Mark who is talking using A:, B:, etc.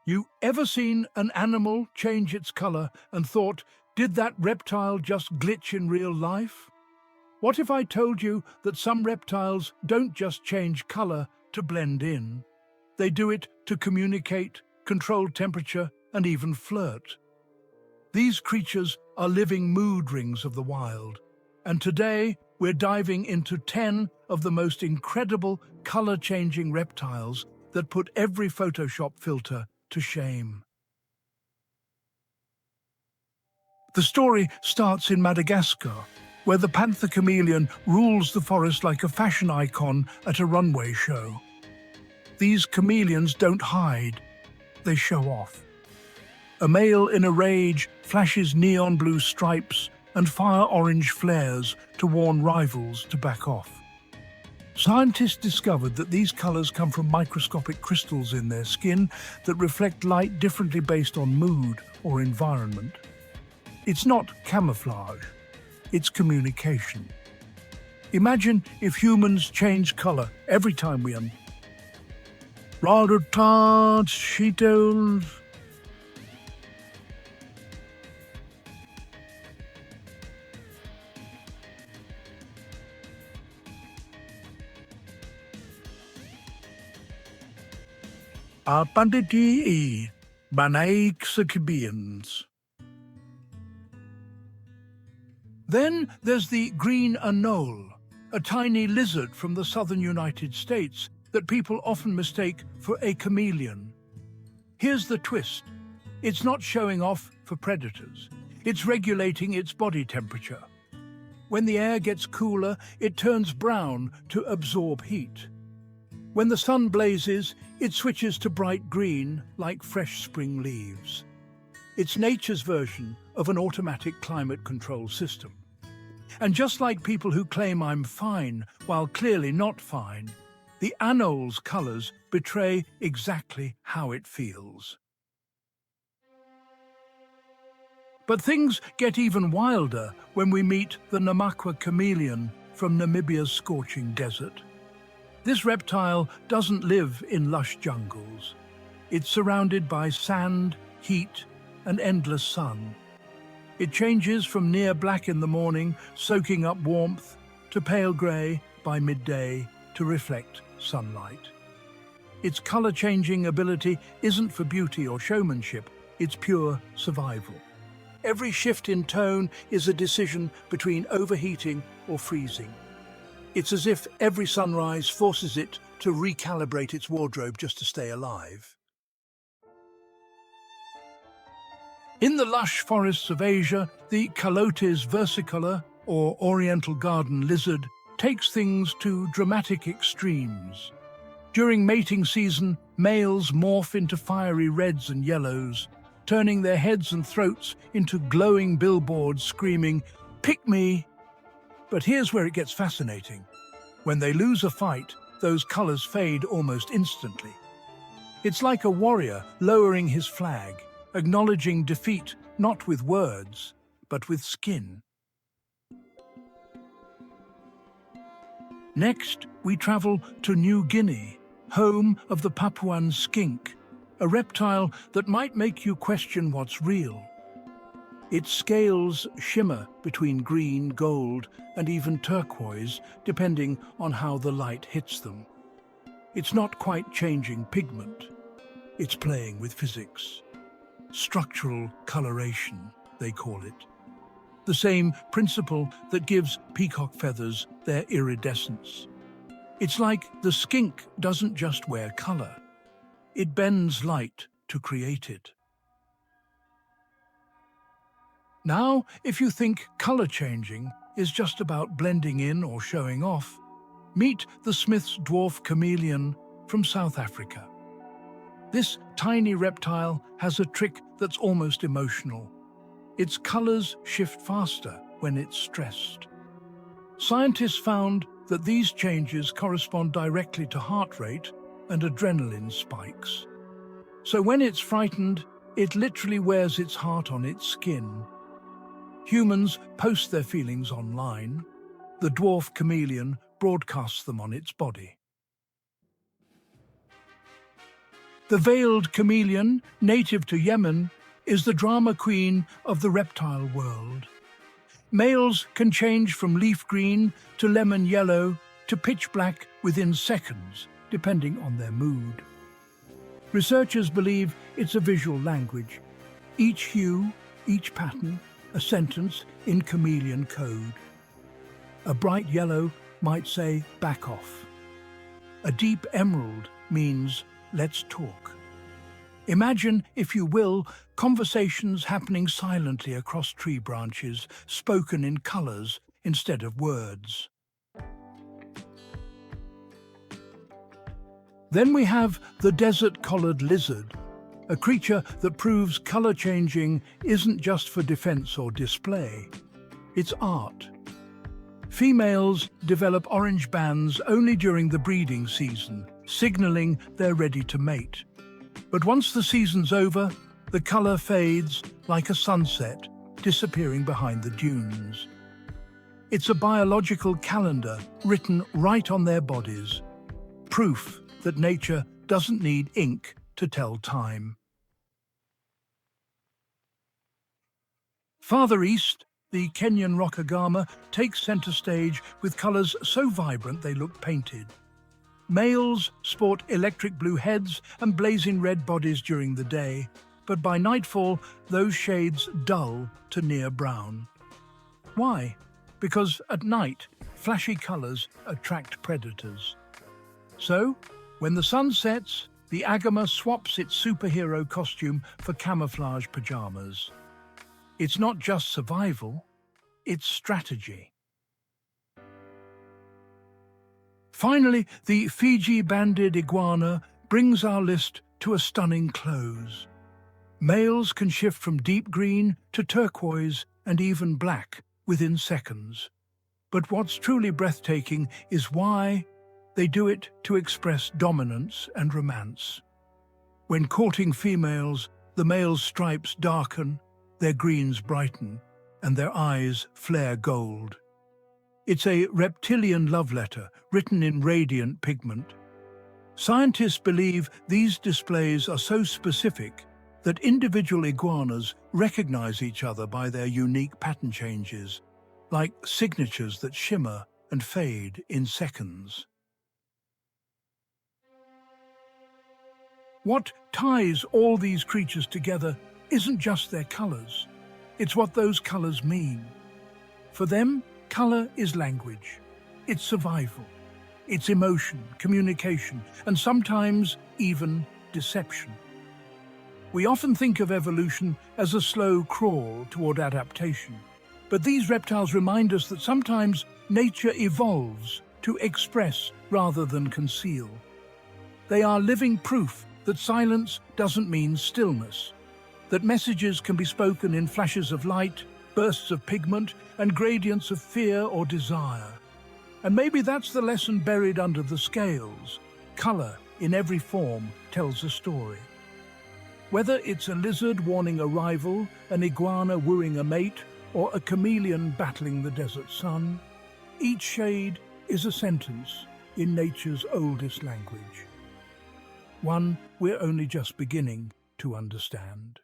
A: You ever seen an animal change its color and thought, did that reptile just glitch in real life? What if I told you that some reptiles don't just change color to blend in? They do it to communicate, control temperature, and even flirt. These creatures are living mood rings of the wild, and today we're diving into 10 of the most incredible color-changing reptiles that put every Photoshop filter to shame. The story starts in Madagascar, where the Panther Chameleon rules the forest like a fashion icon at a runway show. These chameleons don't hide, they show off. A male in a rage flashes neon blue stripes and fire-orange flares to warn rivals to back off. Scientists discovered that these colors come from microscopic crystals in their skin that reflect light differently based on mood or environment. It's not camouflage, it's communication. Imagine if humans changed color every time we rather touch Cheetos. Banditi Banaik Sakibians. Then there's the green anole, a tiny lizard from the southern United States that people often mistake for a chameleon. Here's the twist. It's not showing off for predators. It's regulating its body temperature. When the air gets cooler, it turns brown to absorb heat. When the sun blazes, it switches to bright green like fresh spring leaves. It's nature's version of an automatic climate control system. And just like people who claim I'm fine while clearly not fine, the anole's colors betray exactly how it feels. But things get even wilder when we meet the Namakwa chameleon from Namibia's scorching desert. This reptile doesn't live in lush jungles. It's surrounded by sand, heat, and endless sun. It changes from near black in the morning, soaking up warmth, to pale grey by midday to reflect sunlight. Its color-changing ability isn't for beauty or showmanship, it's pure survival. Every shift in tone is a decision between overheating or freezing. It's as if every sunrise forces it to recalibrate its wardrobe just to stay alive. In the lush forests of Asia, the Calotes versicolor, or oriental garden lizard, takes things to dramatic extremes. During mating season, males morph into fiery reds and yellows, turning their heads and throats into glowing billboards screaming, "Pick me!" But here's where it gets fascinating. When they lose a fight, those colors fade almost instantly. It's like a warrior lowering his flag, acknowledging defeat not with words, but with skin. Next, we travel to New Guinea, home of the Papuan skink, a reptile that might make you question what's real. Its scales shimmer between green, gold, and even turquoise, depending on how the light hits them. It's not quite changing pigment. It's playing with physics. Structural coloration, they call it. The same principle that gives peacock feathers their iridescence. It's like the skink doesn't just wear color. It bends light to create it. Now, if you think color changing is just about blending in or showing off, meet the Smith's dwarf chameleon from South Africa. This tiny reptile has a trick that's almost emotional. Its colors shift faster when it's stressed. Scientists found that these changes correspond directly to heart rate and adrenaline spikes. So when it's frightened, it literally wears its heart on its skin. Humans post their feelings online. The dwarf chameleon broadcasts them on its body. The veiled chameleon, native to Yemen, is the drama queen of the reptile world. Males can change from leaf green to lemon yellow to pitch black within seconds, depending on their mood. Researchers believe it's a visual language. Each hue, each pattern, a sentence in chameleon code. A bright yellow might say, "back off." A deep emerald means, "let's talk." Imagine, if you will, conversations happening silently across tree branches, spoken in colors instead of words. Then we have the desert-collared lizard, a creature that proves color changing isn't just for defense or display. It's art. Females develop orange bands only during the breeding season, signaling they're ready to mate. But once the season's over, the color fades like a sunset, disappearing behind the dunes. It's a biological calendar written right on their bodies, proof that nature doesn't need ink to tell time. Farther east, the Kenyan rocagama takes center stage with colors so vibrant they look painted. Males sport electric blue heads and blazing red bodies during the day, but by nightfall, those shades dull to near brown. Why? Because at night, flashy colors attract predators. So, when the sun sets, the agama swaps its superhero costume for camouflage pajamas. It's not just survival, it's strategy. Finally, the Fiji-banded iguana brings our list to a stunning close. Males can shift from deep green to turquoise and even black within seconds. But what's truly breathtaking is why they do it: to express dominance and romance. When courting females, the male's stripes darken, their greens brighten, and their eyes flare gold. It's a reptilian love letter written in radiant pigment. Scientists believe these displays are so specific that individual iguanas recognize each other by their unique pattern changes, like signatures that shimmer and fade in seconds. What ties all these creatures together isn't just their colors, it's what those colors mean. For them, color is language, it's survival, it's emotion, communication, and sometimes even deception. We often think of evolution as a slow crawl toward adaptation, but these reptiles remind us that sometimes nature evolves to express rather than conceal. They are living proof that silence doesn't mean stillness, that messages can be spoken in flashes of light, bursts of pigment, and gradients of fear or desire. And maybe that's the lesson buried under the scales. Color, in every form, tells a story. Whether it's a lizard warning a rival, an iguana wooing a mate, or a chameleon battling the desert sun, each shade is a sentence in nature's oldest language. One we're only just beginning to understand.